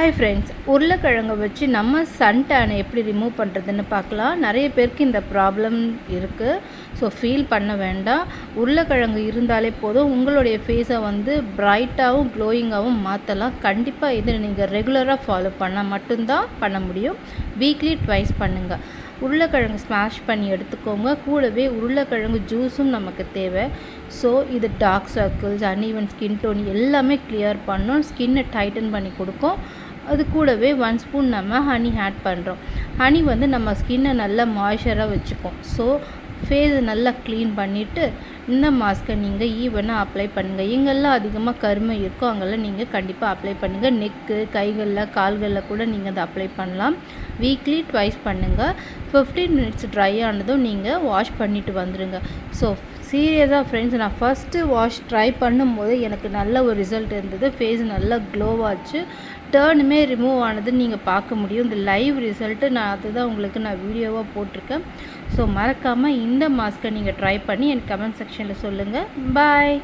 Hi friends, உருளைக்கிழங்கை வச்சு நம்ம சன் டேனை எப்படி ரிமூவ் பண்ணுறதுன்னு பார்க்கலாம். நிறைய பேருக்கு இந்த ப்ராப்ளம் இருக்குது. ஸோ ஃபீல் பண்ண வேண்டாம். உருளைக்கிழங்கு இருந்தாலே போதும், உங்களுடைய ஃபேஸை பிரைட்டாகவும் க்ளோயிங்காகவும் மாற்றலாம். கண்டிப்பாக இதை நீங்கள் ரெகுலராக ஃபாலோ பண்ணால் மட்டும்தான் பண்ண முடியும். வீக்லி ட்வைஸ் பண்ணுங்கள். உருளைக்கிழங்கு ஸ்மாஷ் பண்ணி எடுத்துக்கோங்க. கூடவே உருளைக்கிழங்கு ஜூஸும் நமக்கு தேவை. ஸோ இது dark circles, uneven skin tone எல்லாமே கிளியர் பண்ணும். ஸ்கின்னை டைட்டன் பண்ணி கொடுக்கும். அது கூடவே 1 ஸ்பூன் நம்ம ஹனி ஆட் பண்ணுறோம். ஹனி நம்ம ஸ்கின்னை நல்லா மாய்ஸ்சராக வச்சுக்கும். ஸோ ஃபேஸை நல்லா க்ளீன் பண்ணிவிட்டு இந்த மாஸ்க்கை நீங்கள் ஈவனாக அப்ளை பண்ணுங்கள். எங்கெல்லாம் அதிகமாக கருமை இருக்கோ அங்கெல்லாம் நீங்கள் கண்டிப்பாக அப்ளை பண்ணுங்கள். நெக்கு, கைகளில், கால்களில் கூட நீங்கள் அதை அப்ளை பண்ணலாம். வீக்லி ட்வைஸ் பண்ணுங்கள். 15 மினிட்ஸ் ட்ரை ஆனதும் நீங்கள் வாஷ் பண்ணிவிட்டு வந்துடுங்க. ஸோ சீரியஸாக ஃப்ரெண்ட்ஸ், நான் ஃபஸ்ட்டு வாஷ் ட்ரை பண்ணும்போது எனக்கு நல்ல ஒரு ரிசல்ட் இருந்தது. ஃபேஸ் நல்லா க்ளோவாச்சு. டர்னுமே ரிமூவ் ஆனதுன்னு நீங்கள் பார்க்க முடியும். இந்த லைவ் ரிசல்ட்டு அதுதான் உங்களுக்கு நான் வீடியோவாக போட்டிருக்கேன். ஸோ மறக்காமல் இந்த மாஸ்க்கை நீங்கள் ட்ரை பண்ணி எனக்கு கமெண்ட் செக்ஷனில் சொல்லுங்கள். பாய்.